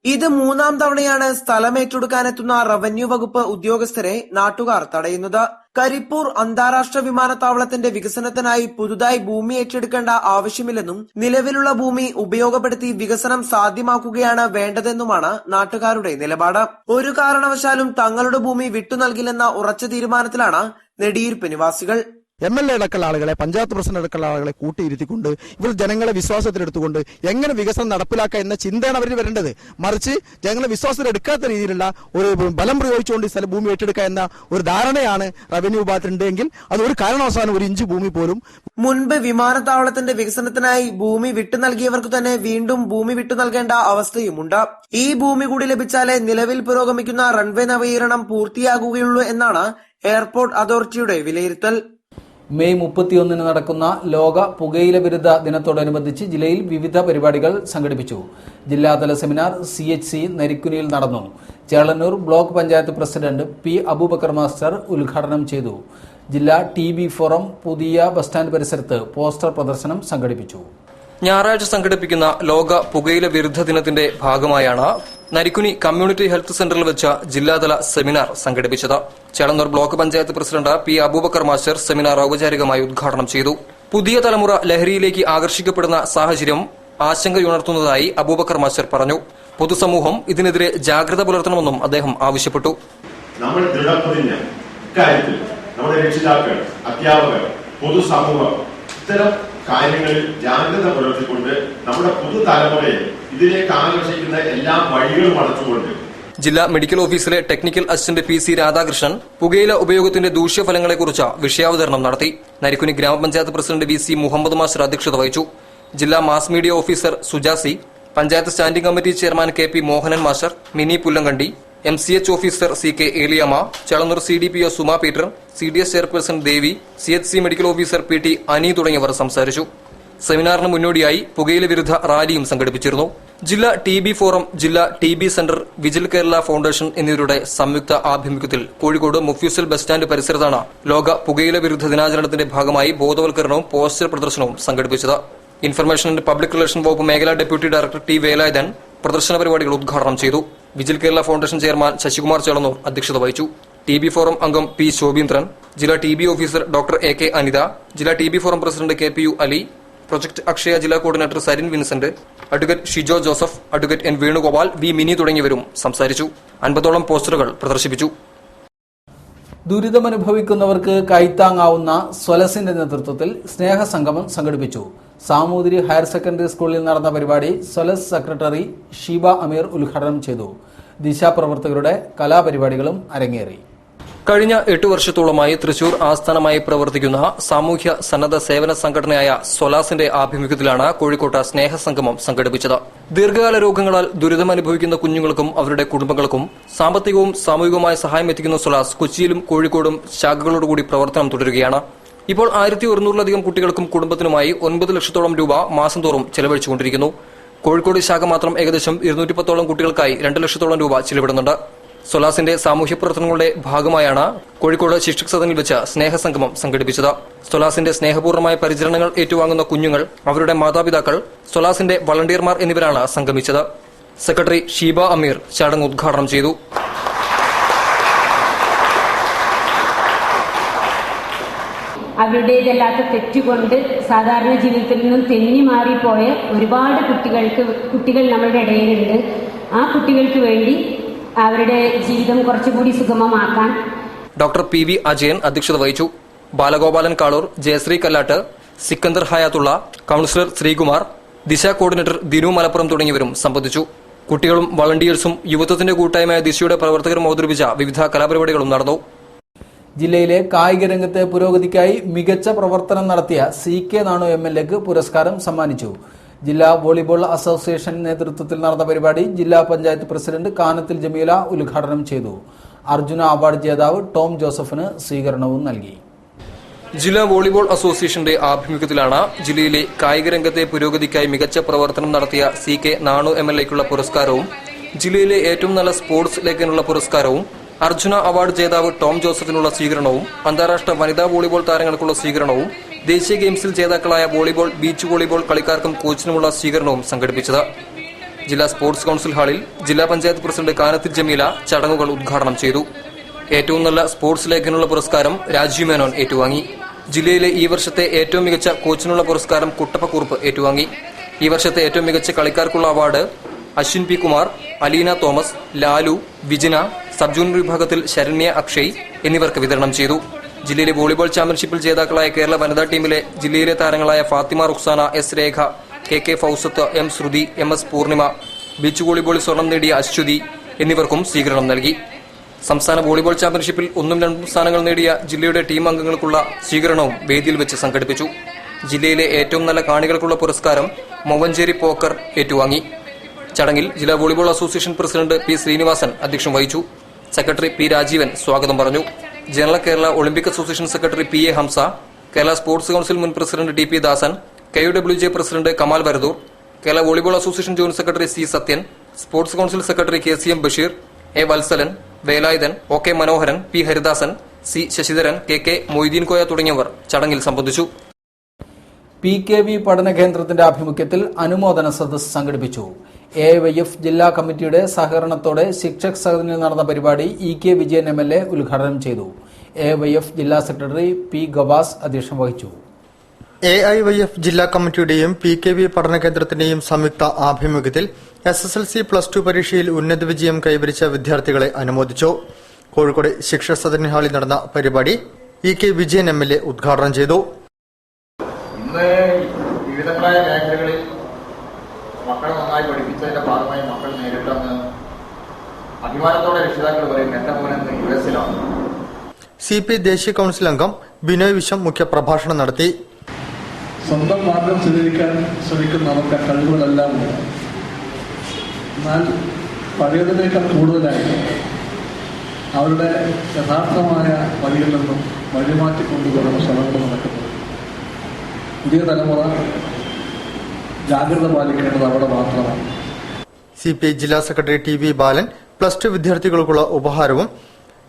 ഇത് 3ാം തവണയാണ് സ്ഥലം ഏറ്റെടുക്കാനെത്തുന്ന റവന്യൂ വകുപ്പ് ഉദ്യോഗസ്ഥരെ നാട്ടുകാർ തടയുന്നത്. കരിപ്പൂർ അന്താരാഷ്ട്ര വിമാനത്താവളത്തിന്റെ വികസനത്തിനായി പുതുതായി ഭൂമി ഏറ്റെടുക്കേണ്ട ആവശ്യമില്ലെന്നും നിലവിലുള്ള ഭൂമി ഉപയോഗപ്പെടുത്തി വികസനം സാധ്യമാക്കുകയാണ് വേണ്ടതെന്നുമാണ് നാട്ടുകാരുടെ നിലപാട്. ഒരു കാരണവശാലും തങ്ങളുടെ ഭൂമി വിട്ടുനൽകില്ലെന്ന ഉറച്ച തീരുമാനത്തിലാണ് നെടിയിരുപ്പ് നിവാസികൾ. MLA അടക്കമുള്ള ആളുകളെ, പഞ്ചായത്ത് പ്രസിഡന്റ് അടക്കമുള്ള ആളുകളെ കൂട്ടിയിരുത്തിക്കൊണ്ട് ഇവർ ജനങ്ങളെ വിശ്വാസത്തിലെടുത്തുകൊണ്ട് എങ്ങനെ വികസനം നടപ്പിലാക്കുക എന്ന ചിന്തയാണ് അവർ വരേണ്ടത്. മറിച്ച് ജനങ്ങളെ വിശ്വാസത്തിലെടുക്കാത്ത രീതിയിലുള്ള ഒരു ബലം പ്രയോഗിച്ചുകൊണ്ട് സ്ഥലം ഭൂമി ഏറ്റെടുക്കുക എന്ന ഒരു ധാരണയാണ് റവന്യൂ വിഭാഗത്തിനുണ്ടെങ്കിൽ അത് ഒരു കാരണവശാലും 1 ഇഞ്ച് ഭൂമി പോലും. മുൻപ് വിമാനത്താവളത്തിന്റെ വികസനത്തിനായി ഭൂമി വിട്ടു നൽകിയവർക്ക് തന്നെ വീണ്ടും ഭൂമി വിട്ടു നൽകേണ്ട അവസ്ഥയുമുണ്ട്. ഈ ഭൂമി കൂടി ലഭിച്ചാലേ നിലവിൽ പുരോഗമിക്കുന്ന റൺവേ നവീകരണം പൂർത്തിയാകുകയുള്ളൂ എന്നാണ് എയർപോർട്ട് അതോറിറ്റിയുടെ വിലയിരുത്തൽ. മെയ് 31 നടക്കുന്ന ലോക പുകയില വിരുദ്ധ ദിനത്തോടനുബന്ധിച്ച് ജില്ലയിൽ വിവിധ പരിപാടികൾ സംഘടിപ്പിച്ചു. ജില്ലാതല സെമിനാർ CHC നരിക്കുനിയിൽ നടന്നു. Chelannur block panchayat president P. Aboobacker master ഉദ്ഘാടനം ചെയ്തു. ജില്ലാ TB ഫോറം പുതിയ ബസ് സ്റ്റാൻഡ് പരിസരത്ത് പോസ്റ്റർ പ്രദർശനം സംഘടിപ്പിച്ചു. ഞായറാഴ്ച സംഘടിപ്പിക്കുന്ന ലോക പുകയില വിരുദ്ധ ദിനത്തിന്റെ ഭാഗമായാണ് നരിക്കുനി കമ്മ്യൂണിറ്റി ഹെൽത്ത് സെന്ററിൽ വെച്ച ജില്ലാതല സെമിനാർ സംഘടിപ്പിച്ചത്. Chelannur block panchayat president P. Aboobacker master seminar ഔപചാരികമായി ഉദ്ഘാടനം ചെയ്തു. പുതിയ തലമുറ ലഹരിയിലേക്ക് ആകർഷിക്കപ്പെടുന്ന സാഹചര്യം ആശങ്കയുണർത്തുന്നതായി അബൂബക്കർ മാസ്റ്റർ പറഞ്ഞു. പൊതുസമൂഹം ഇതിനെതിരെ ജാഗ്രത പുലർത്തണമെന്നും അദ്ദേഹം ആവശ്യപ്പെട്ടു. നമ്മൾ ദൃഢപ്രതിജ്ഞ ഇക്കാര്യത്തിൽ നമ്മുടെ രക്ഷിതാക്കൾ, അധ്യാപകർ, പൊതുസമൂഹം ഇത്തരം കാര്യങ്ങളിൽ ജാഗ്രത പുലർത്തിക്കൊണ്ട് നമ്മുടെ പുതുതലമുറയെ ഇതിലേക്ക് ആകർഷിക്കുന്ന എല്ലാ വഴികളും അടച്ചുകൊണ്ട് ജില്ലാ മെഡിക്കൽ ഓഫീസിലെ ടെക്നിക്കൽ അസിസ്റ്റന്റ് PC രാധാകൃഷ്ണൻ പുകയില ഉപയോഗത്തിന്റെ ദൂഷ്യഫലങ്ങളെക്കുറിച്ച് വിഷയാവതരണം നടത്തി. നരിക്കുനി ഗ്രാമപഞ്ചായത്ത് പ്രസിഡന്റ് VC മുഹമ്മദ് മാസ്റ്റർ അധ്യക്ഷത വഹിച്ചു. ജില്ലാ mass media officer Sujasi, panchayat standing committee chairman KP Mohanan master, Mini Pullankandi, MCH officer CK Eliyamma, Chelannur CDPO Suma Peter, CDS chairperson Devi, CHC medical officer PT Ani തുടങ്ങിയവർ സംസാരിച്ചു. സെമിനാറിന് മുന്നോടിയായി പുകയില വിരുദ്ധ റാലിയും സംഘടിപ്പിച്ചിരുന്നു. ജില്ലാ TB ഫോറം, ജില്ലാ TB centre, vigil Kerala foundation എന്നിവരുടെ സംയുക്ത ആഭിമുഖ്യത്തിൽ കോഴിക്കോട് മുഫ്യൂസൽ ബസ് സ്റ്റാൻഡ് പരിസരത്താണ് ലോക പുകയില വിരുദ്ധ ദിനാചരണത്തിന്റെ ഭാഗമായി ബോധവൽക്കരണവും പോസ്റ്റർ പ്രദർശനവും സംഘടിപ്പിച്ചത്. ഇൻഫർമേഷൻ ആൻഡ് പബ്ലിക് റിലേഷൻ വകുപ്പ് മേഖലാ ഡെപ്യൂട്ടി ഡയറക്ടർ T. വേലായുധൻ പ്രദർശന പരിപാടികൾ ഉദ്ഘാടനം ചെയ്തു. Vigil Kerala foundation chairman Sasikumar Chelannur അധ്യക്ഷത വഹിച്ചു. TB ഫോറം അംഗം P. ശോഭീന്ദ്രൻ, ജില്ലാ TB officer doctor AK Anitha, ജില്ലാ TB forum president KPU Ali, project Akshaya ജില്ലാ coordinator Sarin Vincent, advocate Shijo Joseph, advocate N. Venugopal, V. Mini തുടങ്ങിയവരും സംസാരിച്ചു. 50ഓളം പോസ്റ്ററുകൾ പ്രദർശിപ്പിച്ചു. ദുരിതമനുഭവിക്കുന്നവർക്ക് കൈത്താങ്ങാവുന്ന സ്വലസിന്റെ നേതൃത്വത്തിൽ സ്നേഹസംഗമം സംഘടിപ്പിച്ചു. സാമൂതിരി ഹയർ സെക്കൻഡറി സ്കൂളിൽ നടന്ന പരിപാടി സ്വലസ് സെക്രട്ടറി ഷീബ അമീർ ഉദ്ഘാടനം ചെയ്തു. ദിശാപ്രവർത്തകരുടെ കലാപരിപാടികളും അരങ്ങേറി. കഴിഞ്ഞ 8 വർഷത്തോളമായി തൃശൂർ ആസ്ഥാനമായി പ്രവർത്തിക്കുന്ന സാമൂഹ്യ സന്നദ്ധ സേവന സംഘടനയായ സ്വലാസിന്റെ ആഭിമുഖ്യത്തിലാണ് കോഴിക്കോട്ട് സ്നേഹസംഗമം സംഘടിപ്പിച്ചത്. ദീർഘകാല രോഗങ്ങളാൽ ദുരിതമനുഭവിക്കുന്ന കുഞ്ഞുങ്ങൾക്കും അവരുടെ കുടുംബങ്ങൾക്കും സാമ്പത്തികവും സാമൂഹികവുമായ സഹായം എത്തിക്കുന്ന സ്വലാസ് കൊച്ചിയിലും കോഴിക്കോടും ശാഖകളോടുകൂടി പ്രവർത്തനം തുടരുകയാണ്. ഇപ്പോൾ 1100-ലധികം കുട്ടികൾക്കും കുടുംബത്തിനുമായി 9 ലക്ഷത്തോളം രൂപ മാസം തോറും ചെലവഴിച്ചുകൊണ്ടിരിക്കുന്നു. കോഴിക്കോട് ശാഖ മാത്രം ഏകദേശം 210ഓളം കുട്ടികൾക്കായി 2 ലക്ഷത്തോളം രൂപ ചിലവിടുന്നുണ്ട്. സ്വലാസിന്റെ സാമൂഹ്യ പ്രവർത്തനങ്ങളുടെ ഭാഗമായാണ് കോഴിക്കോട് ശിക്ഷക് സദനിൽ വെച്ച് സ്നേഹസംഗമം സംഘടിപ്പിച്ചത്. സ്വലാസിന്റെ സ്നേഹപൂർണ്ണമായ പരിചരണങ്ങൾ ഏറ്റുവാങ്ങുന്ന കുഞ്ഞുങ്ങൾ, അവരുടെ മാതാപിതാക്കൾ, സ്വലാസിന്റെ വളണ്ടിയർമാർ എന്നിവരാണ് സംഗമിച്ചത്. സെക്രട്ടറി ഷീബ അമീർ ചടങ്ങ് ഉദ്ഘാടനം ചെയ്തു. അവരുടേതല്ലാത്ത തെറ്റുകൊണ്ട് സാധാരണ ജീവിതത്തിൽ നിന്നും തെന്നി മാറിപ്പോയ ഒരുപാട് കുട്ടികൾ നമ്മളുടെ ഇടയിലുണ്ട്. ആ കുട്ടികൾക്ക് വേണ്ടി അവരുടെ ജീവിതം കുറച്ചുകൂടി സുഗമമാക്കാൻ. ഡോക്ടർ പി വി അജയൻ അധ്യക്ഷത വഹിച്ചു. ബാലഗോപാലൻ കാളൂർ, ജയശ്രീ കല്ലാട്ട്, സിക്കന്ദർ ഹയാത്തുള്ള, കൌൺസിലർ ശ്രീകുമാർ, ദിശ കോർഡിനേറ്റർ ദിനു മലപ്പുറം തുടങ്ങിയവരും സംബന്ധിച്ചു. കുട്ടികളും വളണ്ടിയേഴ്സും യുവത്വത്തിന്റെ കൂട്ടായ്മയായ ദിശയുടെ പ്രവർത്തകരും അവതരിപ്പിച്ച വിവിധ കലാപരിപാടികളും നടന്നു. ജില്ലയിലെ കായിക രംഗത്തെ പുരോഗതിക്കായി മികച്ച പ്രവർത്തനം നടത്തിയ CK നാണു MLAക്ക് പുരസ്കാരം സമ്മാനിച്ചു. ജില്ലാ വോളിബോൾ അസോസിയേഷൻ നേതൃത്വത്തിൽ നടന്ന പരിപാടി ജില്ലാ പഞ്ചായത്ത് പ്രസിഡന്റ് കാനത്തിൽ ജമീല ഉദ്ഘാടനം ചെയ്തു. അർജുന അവാർഡ് ജേതാവ് ടോം ജോസഫിന് സ്വീകരണവും നൽകി. ജില്ലാ വോളിബോൾ അസോസിയേഷന്റെ ആഭിമുഖ്യത്തിലാണ് ജില്ലയിലെ കായിക രംഗത്തെ പുരോഗതിക്കായി മികച്ച പ്രവർത്തനം നടത്തിയ CK നാണു MLAക്കുള്ള പുരസ്കാരവും, ജില്ലയിലെ ഏറ്റവും നല്ല സ്പോർട്സ് ലേഖനുള്ള പുരസ്കാരവും, അർജുന അവാർഡ് ജേതാവ് ടോം ജോസഫിനുള്ള സ്വീകരണവും, അന്താരാഷ്ട്ര വനിതാ വോളിബോൾ താരങ്ങൾക്കുള്ള സ്വീകരണവും, ദേശീയ ഗെയിംസിൽ ജേതാക്കളായ വോളിബോൾ, ബീച്ച് വോളിബോൾ കളിക്കാർക്കും കോച്ചിനുമുള്ള സ്വീകരണവും സംഘടിപ്പിച്ചത്. ജില്ലാ സ്പോർട്സ് കൌൺസിൽ ഹാളിൽ ജില്ലാ പഞ്ചായത്ത് പ്രസിഡന്റ് കാനത്തിൽ ജമീല ചടങ്ങുകൾ ഉദ്ഘാടനം ചെയ്തു. ഏറ്റവും നല്ല സ്പോർട്സ് ലേഖനുള്ള പുരസ്കാരം രാജീവ് മേനോൻ ഏറ്റുവാങ്ങി. ജില്ലയിലെ ഈ വർഷത്തെ ഏറ്റവും മികച്ച കോച്ചിനുള്ള പുരസ്കാരം കുട്ടപ്പക്കുറുപ്പ് ഏറ്റുവാങ്ങി. ഈ വർഷത്തെ ഏറ്റവും മികച്ച കളിക്കാർക്കുള്ള award Ashwin P Kumar, Aleena Thomas, Lalu, Vijina, sub junior വിഭാഗത്തിൽ ശരണ്യ അക്ഷയ് എന്നിവർക്ക് വിതരണം ചെയ്തു. ജില്ലയിലെ വോളിബോൾ ചാമ്പ്യൻഷിപ്പിൽ ജേതാക്കളായ കേരള വനിതാ ടീമിലെ ജില്ലയിലെ താരങ്ങളായ ഫാത്തിമ റുക്സാന, S രേഖ, KK ഫൌസത്ത്, M ശ്രുതി, MS പൂർണിമ, ബീച്ച് വോളിബോളിൽ സ്വർണം നേടിയ അശ്വതി എന്നിവർക്കും സ്വീകരണം നൽകി. സംസ്ഥാന വോളിബോൾ ചാമ്പ്യൻഷിപ്പിൽ 1ഉം 2ഉം സ്ഥാനങ്ങൾ നേടിയ ജില്ലയുടെ ടീം അംഗങ്ങൾക്കുള്ള സ്വീകരണവും വേദിയിൽ വെച്ച് സംഘടിപ്പിച്ചു. ജില്ലയിലെ ഏറ്റവും നല്ല കാണികൾക്കുള്ള പുരസ്കാരം മൊവഞ്ചേരി പോക്കർ ഏറ്റുവാങ്ങി. ചടങ്ങിൽ ജില്ലാ volleyball association president P Sreenivasan അധ്യക്ഷം വഹിച്ചു. സെക്രട്ടറി P രാജീവൻ സ്വാഗതം പറഞ്ഞു. General Kerala Olympic association secretary PA Hamsa, Kerala sports council മുൻ president TP Dasan, KUWJ president Kamal Varadoor, Kerala volleyball association joint secretary C Sathyan, sports council secretary KCM Basheer, A Valsalan, Velayudhan, OK Manoharan, P Haridasan, C Sasidharan, KK Moideen Koya തുടങ്ങിയവർ ചടങ്ങിൽ സംബന്ധിച്ചു. PKV പഠന കേന്ദ്രത്തിന്റെ ആഭിമുഖ്യത്തിൽ അനുമോദന സദസ്സ് സംഘടിപ്പിച്ചു. AIYF ജില്ലാ കമ്മിറ്റിയുടെ സഹകരണത്തോടെ ശിക്ഷക് സദനിൽ നടന്ന പരിപാടി EK വിജയൻ MLA ഉദ്ഘാടനം ചെയ്തു. AIYF ജില്ലാ സെക്രട്ടറി P ഗവാസ് അധ്യക്ഷം വഹിച്ചു. AIYF ജില്ലാ കമ്മിറ്റിയുടെയും PKV പഠന കേന്ദ്രത്തിന്റെയും സംയുക്ത ആഭിമുഖ്യത്തിൽ SSLC +2 പരീക്ഷയിൽ ഉന്നത വിജയം കൈവരിച്ച വിദ്യാർത്ഥികളെ അനുമോദിച്ചു. കോഴിക്കോട് ശിക്ഷക് സദൻ ഹാളിൽ നടന്ന പരിപാടി EK വിജയൻ MLA ഉദ്ഘാടനം ചെയ്തു. ഇന്ന് വിവിധങ്ങളായ മേഖലകളിൽ മക്കളെ നന്നായി പഠിപ്പിച്ചതിന്റെ ഭാഗമായി മക്കൾ നേരിട്ടെന്ന് അഭിമാനത്തോടെ രക്ഷിതാക്കൾ പറയും എന്റെ മോൻ ഇന്ന് US-ലാണ്. CPI ദേശീയ കൌൺസിൽ അംഗം ബിനോയ് വിശ്വം മുഖ്യപ്രഭാഷണം നടത്തി. സ്വന്തം മാർഗം സ്വീകരിക്കാൻ ശ്രമിക്കുന്ന നമുക്ക് കഴിവുകളെല്ലാം ഉണ്ട്. എന്നാൽ പഴയതിനേക്കാൾ കൂടുതലായി അവരുടെ യഥാർത്ഥമായ വഴികളിൽ നിന്നും വഴിമാറ്റിക്കൊണ്ടുവരുന്ന ശ്രമങ്ങൾ നടക്കുന്നത്. പുതിയ തലമുറ ജാഗ്രത പാലിക്കേണ്ടത് അവിടെ മാത്രമാണ്. CPI ജില്ലാ സെക്രട്ടറി TV ബാലൻ +2 വിദ്യാർത്ഥികൾക്കുള്ള ഉപഹാരവും,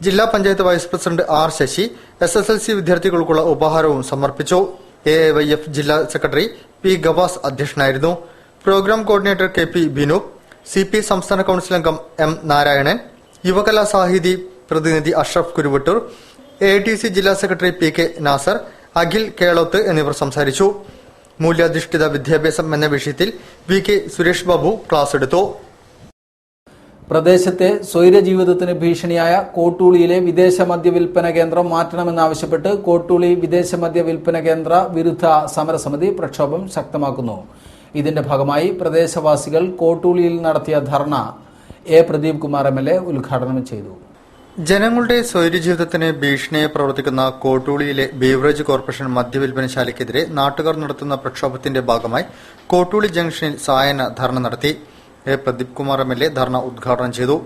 ജില്ലാ panchayat vice president R Sasi SSLC വിദ്യാർത്ഥികൾക്കുള്ള ഉപഹാരവും സമർപ്പിച്ചു. AIYF ജില്ലാ സെക്രട്ടറി P ഗവാസ് അധ്യക്ഷനായിരുന്നു. Programme coordinator KP Binu, CPI സംസ്ഥാന കൌൺസിൽ അംഗം M നാരായണൻ, യുവകലാ സാഹിതി പ്രതിനിധി അഷ്റഫ് കുരുവട്ടൂർ, AITC ജില്ലാ സെക്രട്ടറി PK നാസർ, അഖിൽ കേളോത്ത് എന്നിവർ സംസാരിച്ചു. മൂല്യാധിഷ്ഠിത വിദ്യാഭ്യാസം എന്ന വിഷയത്തിൽ VK സുരേഷ് ബാബു ക്ലാസ് എടുത്തു. പ്രദേശത്തെ സ്വൈരജീവിതത്തിന് ഭീഷണിയായ കോട്ടൂളിയിലെ വിദേശ മദ്യ വിൽപ്പന കേന്ദ്രം മാറ്റണമെന്നാവശ്യപ്പെട്ട് കോട്ടൂളി വിദേശ മദ്യ വിൽപ്പന കേന്ദ്ര വിരുദ്ധ സമരസമിതി പ്രക്ഷോഭം ശക്തമാക്കുന്നു. ഇതിന്റെ ഭാഗമായി പ്രദേശവാസികൾ കോട്ടൂളിയിൽ നടത്തിയ ധർണ A പ്രദീപ് കുമാർ MLA ഉദ്ഘാടനം ചെയ്തു. ജനങ്ങളുടെ സ്വൈര്യജീവിതത്തിന് ഭീഷണിയെ പ്രവർത്തിക്കുന്ന കോട്ടൂളിയിലെ ബീവറേജ് കോർപ്പറേഷൻ മദ്യവിൽപ്പനശാലയ്ക്കെതിരെ നാട്ടുകാർ നടത്തുന്ന പ്രക്ഷോഭത്തിന്റെ ഭാഗമായി കോട്ടൂളി ജംഗ്ഷനിൽ സായന ധർണ നടത്തി. A പ്രദീപ് കുമാർ MLA ധർണ ഉദ്ഘാടനം ചെയ്തു.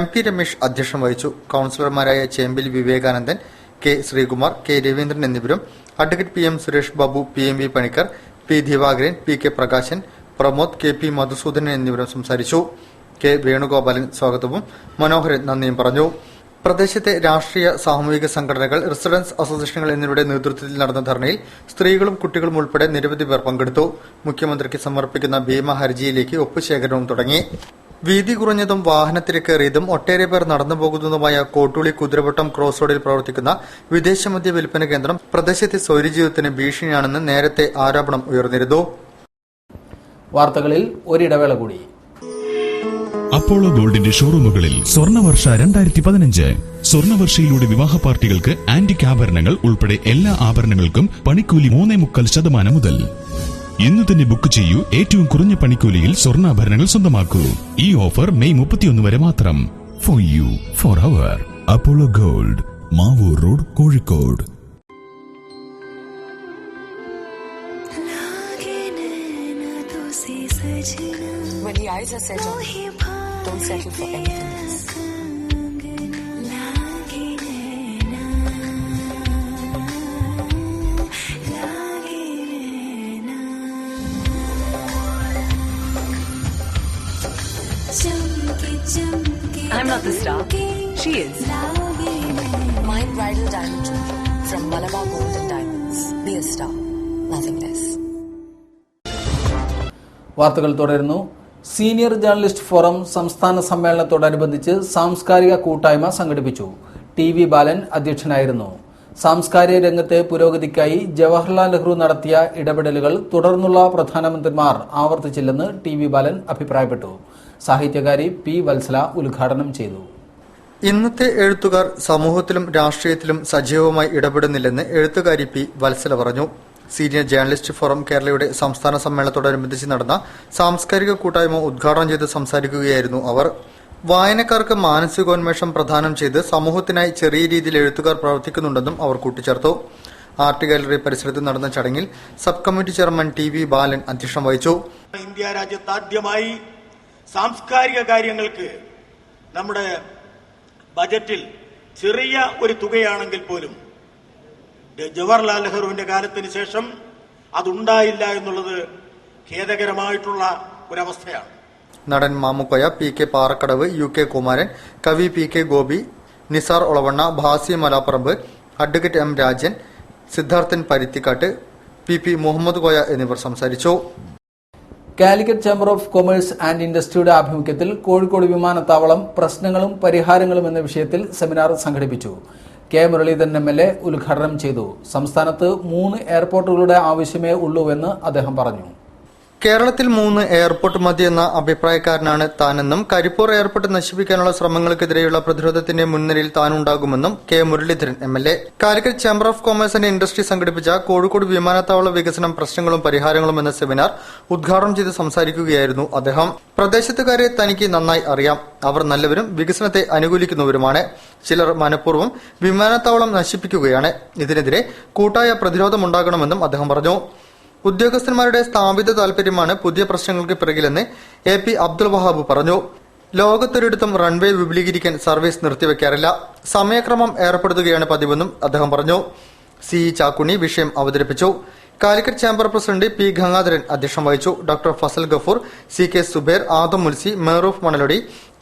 MP രമേശ് അധ്യക്ഷം വഹിച്ചു. കൌൺസിലർമാരായ ചേമ്പിൽ വിവേകാനന്ദൻ, K ശ്രീകുമാർ, K രവീന്ദ്രൻ എന്നിവരും advocate PM Suresh Babu, PMV Panicker, P Divakaran, PK Prakashan, Pramod, KP Madhusoodanan എന്നിവരും സംസാരിച്ചു. K വേണുഗോപാലൻ സ്വാഗതവും മനോഹരൻ നന്ദിയും പറഞ്ഞു. പ്രദേശത്തെ രാഷ്ട്രീയ സാമൂഹിക സംഘടനകൾ, റെസിഡൻസ് അസോസിയേഷനുകൾ എന്നിവരുടെ നേതൃത്വത്തിൽ നടന്ന ധർണയിൽ സ്ത്രീകളും കുട്ടികളും ഉൾപ്പെടെ നിരവധി പേർ പങ്കെടുത്തു. മുഖ്യമന്ത്രിക്ക് സമർപ്പിക്കുന്ന ഭീമ ഹർജിയിലേക്ക് ഒപ്പുശേഖരണവും തുടങ്ങി. വീതി കുറഞ്ഞതും വാഹനത്തിരക്കേറിയതും ഒട്ടേറെ പേർ നടന്നുപോകുന്നതുമായ കോട്ടൂളി കുതിരവട്ടം ക്രോസ് റോഡിൽ പ്രവർത്തിക്കുന്ന വിദേശ മദ്യ വിൽപ്പന കേന്ദ്രം പ്രദേശത്തെ സ്വൈര്യജീവിതത്തിന് ഭീഷണിയാണെന്ന് നേരത്തെ ആരോപണം ഉയർന്നിരുന്നു. വാർത്തകളിൽ ഒരിടവേള കൂടി. അപ്പോളോ ഗോൾഡിന്റെ ഷോറൂമുകളിൽ സ്വർണ്ണവർഷ 2015. സ്വർണ്ണവർഷയിലൂടെ വിവാഹ പാർട്ടികൾക്ക് ആന്റിക് ആഭരണങ്ങൾ ഉൾപ്പെടെ എല്ലാ ആഭരണങ്ങൾക്കും പണിക്കൂലി 3.25% മുതൽ. ഇന്ന് തന്നെ ബുക്ക് ചെയ്യൂ. ഏറ്റവും കുറഞ്ഞ പണിക്കൂലിയിൽ സ്വർണ്ണാഭരണങ്ങൾ സ്വന്തമാക്കൂ. ഈ ഓഫർ മെയ് 31 വരെ മാത്രം. For you, for our. Apollo gold, Mavoor road, Kozhikode. When the eyes are set on you, don't settle for anything else. I'm not the star. She is. Mine bridal diamond jewelry from Malabar Gold and Diamonds. Be a star, nothing less. വാർത്തകൾ തുടരുന്നു. Senior journalist forum സംസ്ഥാന സമ്മേളനത്തോടനുബന്ധിച്ച് സാംസ്കാരിക കൂട്ടായ്മ സംഘടിപ്പിച്ചു. TV ബാലൻ അധ്യക്ഷനായിരുന്നു. സാംസ്കാരിക രംഗത്തെ പുരോഗതിക്കായി ജവഹർലാൽ നെഹ്റു നടത്തിയ ഇടപെടലുകൾ തുടർന്നുള്ള പ്രധാനമന്ത്രിമാർ ആവർത്തിച്ചില്ലെന്ന് TV ബാലൻ അഭിപ്രായപ്പെട്ടു. സാഹിത്യകാരി P. വത്സല ഉദ്ഘാടനം ചെയ്തു. ഇന്നത്തെ എഴുത്തുകാർ സമൂഹത്തിലും രാഷ്ട്രീയത്തിലും സജീവമായി ഇടപെടുന്നില്ലെന്ന് എഴുത്തുകാരി P. വത്സല പറഞ്ഞു. സീനിയർ ജേർണലിസ്റ്റ് ഫോറം കേരളയുടെ സംസ്ഥാന സമ്മേളനത്തോടനുബന്ധിച്ച് നടന്ന സാംസ്കാരിക കൂട്ടായ്മ ഉദ്ഘാടനം ചെയ്ത് സംസാരിക്കുകയായിരുന്നു അവർ. വായനക്കാർക്ക് മാനസികോന്മേഷം പ്രദാനം ചെയ്ത് സമൂഹത്തിനായി ചെറിയ രീതിയിൽ എഴുത്തുകാർ പ്രവർത്തിക്കുന്നുണ്ടെന്നും അവർ കൂട്ടിച്ചേർത്തു. ആർട്ട് ഗാലറി പരിസരത്ത് നടന്ന ചടങ്ങിൽ സബ് കമ്മിറ്റി ചെയർമാൻ TV ബാലൻ അധ്യക്ഷം വഹിച്ചു. ഇന്ത്യ രാജ്യത്ത് ആദ്യമായി സാംസ്കാരിക കാര്യങ്ങൾക്ക് നമ്മുടെ ബജറ്റിൽ ചെറിയ ഒരു തുകയാണെങ്കിൽ പോലും ജവഹർലാൽ നെഹ്റുവിന്റെ കാലത്തിന് ശേഷം അതുണ്ടായില്ല എന്നുള്ളത് ഖേദകരമായിട്ടുള്ള ഒരവസ്ഥയാണ്. നടൻ മാമുക്കോയ, PK പാറക്കടവ്, UK കുമാരൻ, കവി PK Gopi, Nisar Olavanna, Bhasi Malaparamba, advocate M Rajan, Siddharthan Paruthikkattu, PP Muhammad Koya എന്നിവർ സംസാരിച്ചു. Calicut chamber of commerce and ഇൻഡസ്ട്രിയുടെ ആഭിമുഖ്യത്തിൽ കോഴിക്കോട് വിമാനത്താവളം പ്രശ്നങ്ങളും പരിഹാരങ്ങളും എന്ന വിഷയത്തിൽ സെമിനാർ സംഘടിപ്പിച്ചു. K. മുരളീധരൻ MLA ഉദ്ഘാടനം ചെയ്തു. സംസ്ഥാനത്ത് 3 എയർപോർട്ടുകളുടെ ആവശ്യമേ ഉള്ളൂവെന്ന് അദ്ദേഹം പറഞ്ഞു. കേരളത്തിൽ 3 എയർപോർട്ട് മതിയെന്ന അഭിപ്രായക്കാരനാണ് താനെന്നും കരിപ്പൂർ എയർപോർട്ട് നശിപ്പിക്കാനുള്ള ശ്രമങ്ങൾക്കെതിരെയുള്ള പ്രതിരോധത്തിന്റെ മുൻനിരയിൽ താനുണ്ടാകുമെന്നും K. Muraleedharan MLA. Calicut chamber of commerce and industry സംഘടിപ്പിച്ച കോഴിക്കോട് വിമാനത്താവള വികസനം പ്രശ്നങ്ങളും പരിഹാരങ്ങളും എന്ന സെമിനാർ ഉദ്ഘാടനം ചെയ്ത് സംസാരിക്കുകയായിരുന്നു അദ്ദേഹം. പ്രദേശത്തുകാരെ തനിക്ക് നന്നായി അറിയാം. അവർ നല്ലവരും വികസനത്തെ അനുകൂലിക്കുന്നവരുമാണ്. ചിലർ മനഃപൂർവ്വം വിമാനത്താവളം നശിപ്പിക്കുകയാണ്. ഇതിനെതിരെ കൂട്ടായ പ്രതിരോധമുണ്ടാകണമെന്നും അദ്ദേഹം പറഞ്ഞു. ഉദ്യോഗസ്ഥന്മാരുടെ സ്ഥാപിത താൽപര്യമാണ് പുതിയ പ്രശ്നങ്ങൾക്ക് പിറകിലെന്ന് AP അബ്ദുൽ വഹാബ് പറഞ്ഞു. ലോകത്തൊരിടത്തും റൺവേ വിപുലീകരിക്കാൻ സർവീസ് നിർത്തിവെക്കാറില്ല. സമയക്രമം ഏർപ്പെടുത്തുകയാണ് പതിവെന്നും അദ്ദേഹം പറഞ്ഞു. CE ചാക്കുണി വിഷയം അവതരിപ്പിച്ചു. Calicut chamber president P. Gangadharan അധ്യക്ഷം വഹിച്ചു. ഡോക്ടർ ഫസൽ ഗഫൂർ, CK സുബേർ, ആദം മുൽസി, മെഹറൂഫ് മണലൊടി,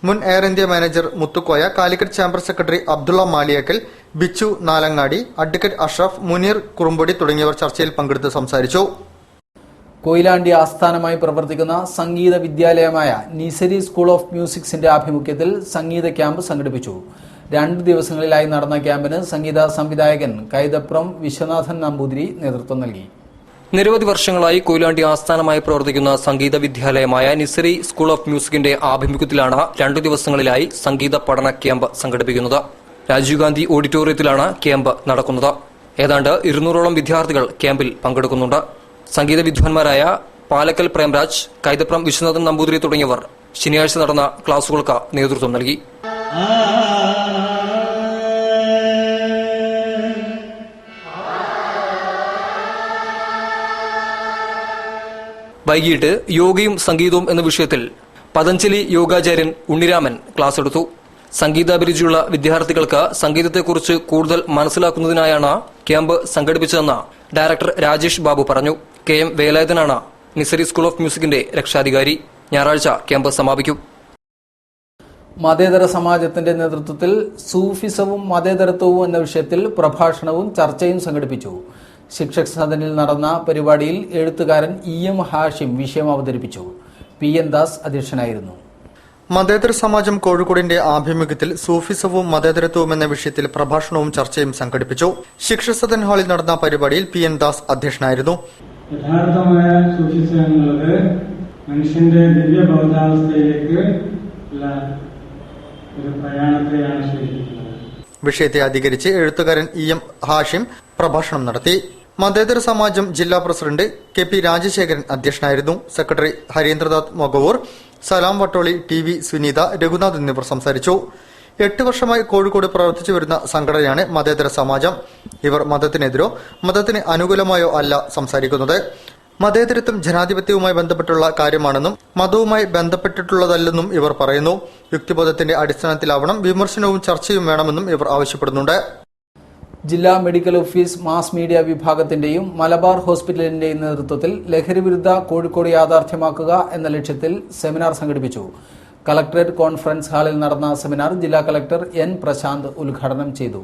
മുൻ air India manager Muthukoya, Calicut chamber secretary Abdulla Maliyakkal, Bichu Nalangadi, advocate Ashraf, Muneer Kurumbodi തുടങ്ങിയവർ ചർച്ചയിൽ പങ്കെടുത്ത് സംസാരിച്ചു. കൊയിലാണ്ടി ആസ്ഥാനമായി പ്രവർത്തിക്കുന്ന സംഗീത വിദ്യാലയമായ നിസരി സ്കൂൾ ഓഫ് മ്യൂസിക്സിന്റെ ആഭിമുഖ്യത്തിൽ സംഗീത ക്യാമ്പ് സംഘടിപ്പിച്ചു. 2 ദിവസങ്ങളിലായി നടന്ന ക്യാമ്പിന് സംഗീത സംവിധായകൻ കൈതപ്രം വിശ്വനാഥൻ നമ്പൂതിരി നേതൃത്വം നൽകി. നിരവധി വർഷങ്ങളായി കൊയിലാണ്ടി ആസ്ഥാനമായി പ്രവർത്തിക്കുന്ന സംഗീത വിദ്യാലയമായ നിസരി സ്കൂൾ ഓഫ് മ്യൂസിക്കിന്റെ ആഭിമുഖ്യത്തിലാണ് 2 ദിവസങ്ങളിലായി സംഗീത പഠന ക്യാമ്പ് സംഘടിപ്പിക്കുന്നത്. രാജീവ് ഗാന്ധി ഓഡിറ്റോറിയത്തിലാണ് ക്യാമ്പ് നടക്കുന്നത്. ഏതാണ്ട് 200ഓളം വിദ്യാർത്ഥികൾ ക്യാമ്പിൽ പങ്കെടുക്കുന്നുണ്ട്. സംഗീത വിദ്വാൻമാരായ പാലക്കൽ പ്രേംരാജ്, കൈതപ്രം വിശ്വനാഥൻ നമ്പൂതിരി തുടങ്ങിയവർ ശനിയാഴ്ച നടന്ന ക്ലാസുകൾക്ക് നേതൃത്വം നൽകി. വൈകിട്ട് യോഗയും സംഗീതവും എന്ന വിഷയത്തിൽ പതഞ്ജലി യോഗാചാര്യൻ ഉണ്ണിരാമൻ ക്ലാസ് എടുത്തു. സംഗീതാഭിരുചിയുള്ള വിദ്യാർത്ഥികൾക്ക് സംഗീതത്തെക്കുറിച്ച് കൂടുതൽ മനസ്സിലാക്കുന്നതിനായാണ് ക്യാമ്പ് സംഘടിപ്പിച്ചതെന്ന് ഡയറക്ടർ രാജേഷ് ബാബു പറഞ്ഞു. KM വേലായുധനാണ് നിസരി സ്കൂൾ ഓഫ് മ്യൂസിക്കിന്റെ രക്ഷാധികാരി. ഞായറാഴ്ച ക്യാമ്പ് സമാപിക്കും. മതേതര സമാജത്തിന്റെ നേതൃത്വത്തിൽ സൂഫിസവും മതേതരത്വവും എന്ന വിഷയത്തിൽ പ്രഭാഷണവും ചർച്ചയും സംഘടിപ്പിച്ചു. ശിക്ഷക് സദനിൽ നടന്ന പരിപാടിയിൽ എഴുത്തുകാരൻ EM ഹാഷിം വിഷയം അവതരിപ്പിച്ചു. PN ദാസ് അധ്യക്ഷനായിരുന്നു. മതേതര സമാജം കോഴിക്കോടിന്റെ ആഭിമുഖ്യത്തിൽ സൂഫിസവും മതേതരത്വവും എന്ന വിഷയത്തിൽ പ്രഭാഷണവും ചർച്ചയും സംഘടിപ്പിച്ചു. ശിക്ഷക് സദൻ ഹാളിൽ നടന്ന പരിപാടിയിൽ PN ദാസ് അധ്യക്ഷനായിരുന്നു. യഥാർത്ഥമായ സൂഫിസം എന്നുള്ളത് മനുഷ്യന്റെ ദിവ്യബോധാവസ്ഥയിലേക്ക് ഒരു പ്രയാണത്തെയാണ് സൂചിപ്പിക്കുന്നത്. വിഷയത്തെ അധികരിച്ച് എഴുത്തുകാരൻ EM ഹാഷിം പ്രഭാഷണം നടത്തി. മതേതര സമാജം ജില്ലാ പ്രസിഡന്റ് KP രാജശേഖരൻ അധ്യക്ഷനായിരുന്നു. സെക്രട്ടറി ഹരീന്ദ്രനാഥ് മൊഗവൂർ, സലാം വട്ടോളി, TV സുനീത, രഘുനാഥ് എന്നിവർ സംസാരിച്ചു. 8 വർഷമായി കോഴിക്കോട് പ്രവർത്തിച്ചു വരുന്ന സംഘടനയാണ് മതേതര സമാജം. ഇവർ മതത്തിനെതിരോ മതത്തിന് അനുകൂലമായോ അല്ല സംസാരിക്കുന്നത്. മതേതരത്വം ജനാധിപത്യവുമായി ബന്ധപ്പെട്ടുള്ള കാര്യമാണെന്നും മതവുമായി ബന്ധപ്പെട്ടിട്ടുള്ളതല്ലെന്നും ഇവർ പറയുന്നു. യുക്തിബോധത്തിന്റെ അടിസ്ഥാനത്തിലാവണം വിമർശനവും ചർച്ചയും വേണമെന്നും ഇവർ ആവശ്യപ്പെടുന്നുണ്ട്. ജില്ലാ മെഡിക്കൽ ഓഫീസ് മാസ് മീഡിയ വിഭാഗത്തിന്റെയും മലബാർ ഹോസ്പിറ്റലിന്റെയും നേതൃത്വത്തിൽ ലഹരിവിരുദ്ധ കോഴിക്കോട് യാഥാർത്ഥ്യമാക്കുക എന്ന ലക്ഷ്യത്തിൽ സെമിനാർ സംഘടിപ്പിച്ചു. കളക്ടറേറ്റ് കോൺഫറൻസ് ഹാളിൽ നടന്ന സെമിനാർ ജില്ലാ കളക്ടർ N പ്രശാന്ത് ഉദ്ഘാടനം ചെയ്തു.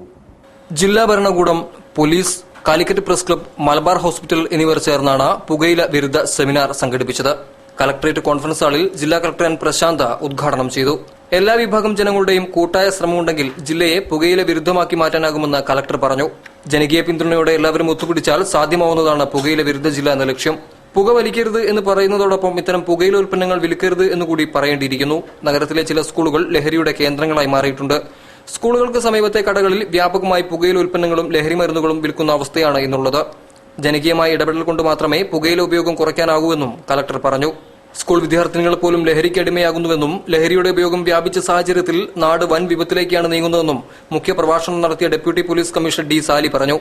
ജില്ലാ ഭരണകൂടം, police, Calicut press club, Malabar hospital എന്നിവർ ചേർന്നാണ് പുകയില വിരുദ്ധ സെമിനാർ സംഘടിപ്പിച്ചത്. കളക്ടറേറ്റ് കോൺഫറൻസ് ഹാളിൽ ജില്ലാ കളക്ടർ N പ്രശാന്ത് ഉദ്ഘാടനം ചെയ്തു. എല്ലാ വിഭാഗം ജനങ്ങളുടെയും കൂട്ടായ ശ്രമമുണ്ടെങ്കിൽ ജില്ലയെ പുകയില വിരുദ്ധമാക്കി മാറ്റാനാകുമെന്ന് കളക്ടർ പറഞ്ഞു. ജനകീയ പിന്തുണയോടെ എല്ലാവരും ഒത്തുപിടിച്ചാൽ സാധ്യമാവുന്നതാണ് പുകയില വിരുദ്ധ ജില്ല എന്ന ലക്ഷ്യം. പുക വലിക്കരുത് എന്ന് പറയുന്നതോടൊപ്പം ഇത്തരം പുകയില ഉൽപ്പന്നങ്ങൾ വിൽക്കരുത് എന്നുകൂടി പറയേണ്ടിയിരിക്കുന്നു. നഗരത്തിലെ ചില സ്കൂളുകൾ ലഹരിയുടെ കേന്ദ്രങ്ങളായി മാറിയിട്ടുണ്ട്. സ്കൂളുകൾക്ക് സമീപത്തെ കടകളിൽ വ്യാപകമായി പുകയില ഉൽപ്പന്നങ്ങളും ലഹരി മരുന്നുകളും വിൽക്കുന്ന അവസ്ഥയാണ് ഇന്നുള്ളത്. ജനകീയമായ ഇടപെടൽ കൊണ്ട് മാത്രമേ പുകയില ഉപയോഗം കുറയ്ക്കാനാകൂവെന്നും കളക്ടർ പറഞ്ഞു. സ്കൂൾ വിദ്യാർത്ഥിനികൾ പോലും ലഹരിക്ക് അടിമയാകുന്നുവെന്നും ലഹരിയുടെ ഉപയോഗം വ്യാപിച്ച സാഹചര്യത്തിൽ നാട് വൻ വിപത്തിലേക്കാണ് നീങ്ങുന്നതെന്നും മുഖ്യപ്രഭാഷണം നടത്തിയ deputy police commissioner D Sali പറഞ്ഞു.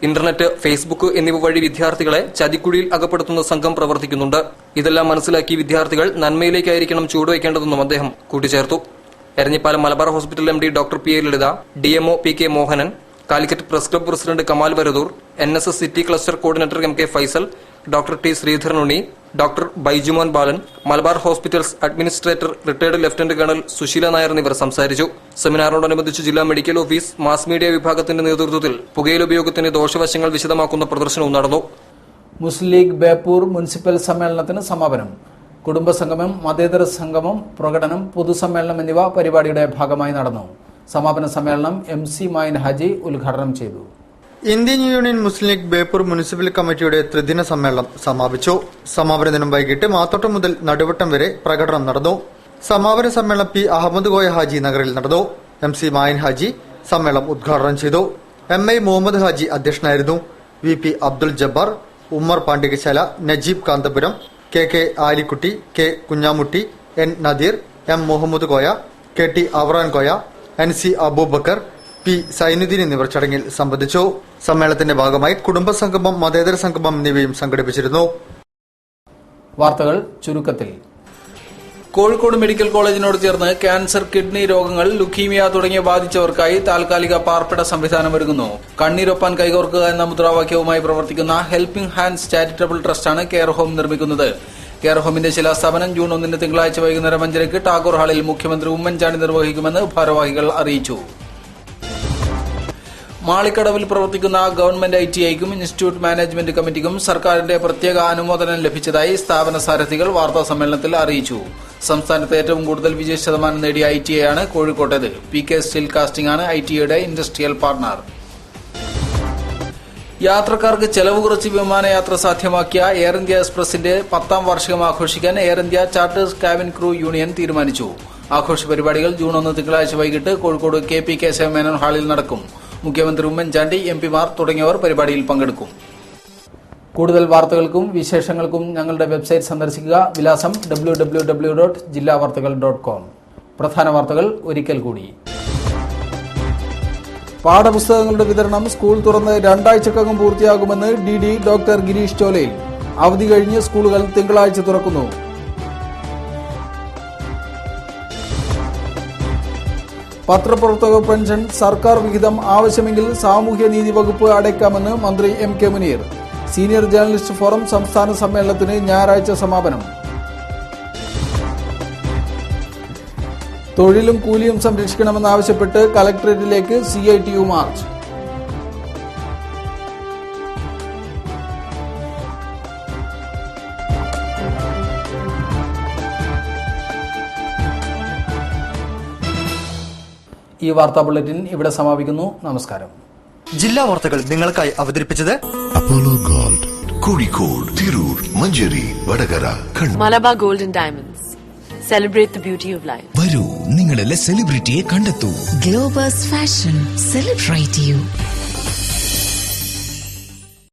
ഇന്റർനെറ്റ്, ഫേസ്ബുക്ക് എന്നിവ വഴി വിദ്യാർത്ഥികളെ ചതിക്കുഴിയിൽ അകപ്പെടുത്തുന്ന സംഘം പ്രവർത്തിക്കുന്നുണ്ട്. ഇതെല്ലാം മനസ്സിലാക്കി വിദ്യാർത്ഥികൾ നന്മയിലേക്കായിരിക്കണം ചുവടുവയ്ക്കേണ്ടതെന്നും അദ്ദേഹം കൂട്ടിച്ചേർത്തു. Eranhipalam Malabar hospital MD doctor P. A. Lalitha, DMO PK Mohanan, Calicut press club president Kamal Varadoor, NSS city cluster coordinator MK Faisal, doctor T. Sreedharan Unni, doctor Baijumon Balan, Malabar hospitals administrator retired lieutenant colonel Susheela Nair എന്നിവർ സംസാരിച്ചു. സെമിനാറിനോടനുബന്ധിച്ച് ജില്ലാ മെഡിക്കൽ ഓഫീസ് മാസ് മീഡിയ വിഭാഗത്തിന്റെ നേതൃത്വത്തിൽ പുകയില ഉപയോഗത്തിന്റെ ദോഷവശങ്ങൾ വിശദമാക്കുന്ന പ്രദർശനവും നടന്നു. മുസ്ലിം ലീഗ് ബേപ്പൂർ മുനിസിപ്പൽ സമ്മേളനത്തിന് സമാപനം. കുടുംബസംഗമം, മതേതര സംഗമം, പ്രകടനം, പൊതുസമ്മേളനം എന്നിവ പരിപാടിയുടെ ഭാഗമായി നടന്നു. സമാപന സമ്മേളനം MC മായിൻ ഹാജി ഉദ്ഘാടനം ചെയ്തു. ഇന്ത്യൻ യൂണിയൻ മുസ്ലിം ലീഗ് ബേപ്പൂർ മുനിസിപ്പൽ കമ്മിറ്റിയുടെ ത്രിദിന സമ്മേളനം സമാപിച്ചു. സമാപന ദിനം വൈകിട്ട് മാത്തോട്ടം മുതൽ നടുവട്ടം വരെ പ്രകടനം നടന്നു. സമാപന സമ്മേളനം P. അഹമ്മദ് കോയ ഹാജി നഗറിൽ നടന്നു. MC മായിൻ ഹാജി സമ്മേളനം ഉദ്ഘാടനം ചെയ്തു. MI മുഹമ്മദ് ഹാജി അധ്യക്ഷനായിരുന്നു. VP Abdul Jabbar, Ummer Pandikasala, Najeeb Kanthapuram, KK Alikutty, K. Kunjamutty, N. Nadir, M. Muhammad Koya, KT Avaran Koya, NC Abubakar, P. Zainuddin എന്നിവർ ചടങ്ങിൽ സംബന്ധിച്ചു. സമ്മേളനത്തിന്റെ ഭാഗമായി കുടുംബസംഗമം, മതേതര സംഗമം എന്നിവയും സംഘടിപ്പിച്ചിരുന്നു. വാർത്തകൾ ചുരുക്കത്തിൽ. കോഴിക്കോട് മെഡിക്കൽ കോളേജിനോട് ചേർന്ന് ക്യാൻസർ, കിഡ്നി രോഗങ്ങൾ, ലുക്കീമിയ തുടങ്ങിയ ബാധിച്ചവർക്കായി താൽക്കാലിക പാർപ്പിട സംവിധാനം ഒരുങ്ങുന്നു. കണ്ണീരൊപ്പാൻ കൈകോർക്കുക എന്ന മുദ്രാവാക്യവുമായി പ്രവർത്തിക്കുന്ന ഹെൽപ്പിംഗ് ഹാൻഡ്സ് ചാരിറ്റബിൾ ട്രസ്റ്റാണ് കെയർ ഹോം നിർമ്മിക്കുന്നത്. കെയർ ഹോമിന്റെ ശിലാസ്ഥാപനം ജൂൺ 1 തിങ്കളാഴ്ച വൈകുന്നേരം 5:00 ടാഗോർ ഹാളിൽ മുഖ്യമന്ത്രി ഉമ്മൻചാണ്ടി നിർവഹിക്കുമെന്ന് ഭാരവാഹികൾ അറിയിച്ചു. മാളിക്കടവിൽ പ്രവർത്തിക്കുന്ന ഗവൺമെന്റ് ITIക്കും ഇൻസ്റ്റിറ്റ്യൂട്ട് മാനേജ്മെന്റ് കമ്മിറ്റിക്കും സർക്കാരിന്റെ പ്രത്യേക അനുമോദനം ലഭിച്ചതായി സ്ഥാപന സാരഥികൾ വാർത്താ സമ്മേളനത്തിൽ അറിയിച്ചു. സംസ്ഥാനത്ത് ഏറ്റവും കൂടുതൽ വിജയശതമാനം നേടിയ ITI ആണ് കോഴിക്കോട്ടേത്. PK സ്റ്റീൽ കാസ്റ്റിംഗ് ആണ് ITIയുടെ ഇൻഡസ്ട്രിയൽ പാർട്ണർ. യാത്രക്കാർക്ക് ചെലവ് കുറച്ച് വിമാനയാത്ര സാധ്യമാക്കിയ എയർ ഇന്ത്യ എക്സ്പ്രസിന്റെ 10ാം വാർഷികം ആഘോഷിക്കാൻ air India charters cabin crew union തീരുമാനിച്ചു. ആഘോഷ പരിപാടികൾ ജൂൺ 1 തിങ്കളാഴ്ച വൈകിട്ട് കോഴിക്കോട് KP കേശവ മേനോൻ ഹാളിൽ നടക്കും. മുഖ്യമന്ത്രി ഉമ്മൻചാണ്ടി, MPമാർ തുടങ്ങിയവർ പരിപാടിയിൽ പങ്കെടുക്കും. കൂടുതൽ വാർത്തകൾക്കും വിശേഷങ്ങൾക്കും ഞങ്ങളുടെ വെബ്സൈറ്റ് സന്ദർശിക്കുക. വിലാസം www.jillavartakal.com. പ്രധാന വാർത്തകൾ ഒരിക്കൽ കൂടി. പാഠപുസ്തകങ്ങളുടെ വിതരണം സ്കൂൾ തുറന്ന് 2 ആഴ്ചക്കകം പൂർത്തിയാകുമെന്ന് DD ഡോക്ടർ ഗിരീഷ് ചോലയിൽ. അവധി കഴിഞ്ഞ് സ്കൂളുകൾ തിങ്കളാഴ്ച തുറക്കുന്നു. പത്രപ്രവർത്തക പെൻഷൻ സർക്കാർ വിഹിതം ആവശ്യമെങ്കിൽ സാമൂഹ്യനീതി വകുപ്പ് അടയ്ക്കാമെന്ന് മന്ത്രി MK Muneer. Senior journalist forum സംസ്ഥാന സമ്മേളനത്തിന് ഞായറാഴ്ച സമാപനം. തൊഴിലും കൂലിയും സംരക്ഷിക്കണമെന്നാവശ്യപ്പെട്ട് കലക്ടറേറ്റിലേക്ക് CITU മാർച്ച്. ഈ വാർത്താ ബുള്ളറ്റിൻ ഇവിടെ സമാപിക്കുന്നു. നമസ്കാരം. ജില്ലാ വാർത്തകൾ നിങ്ങൾക്കായി അവതരിപ്പിച്ചത് Apollo gold, Kozhikode, Tirur, Manjeri, Vadakara, Kannur. Malabar Gold and Diamonds. Celebrate the beauty of life. വരൂ, നിങ്ങളിലെ സെലിബ്രിറ്റിയെ കണ്ടെത്തൂ. Globus fashion, celebrate U.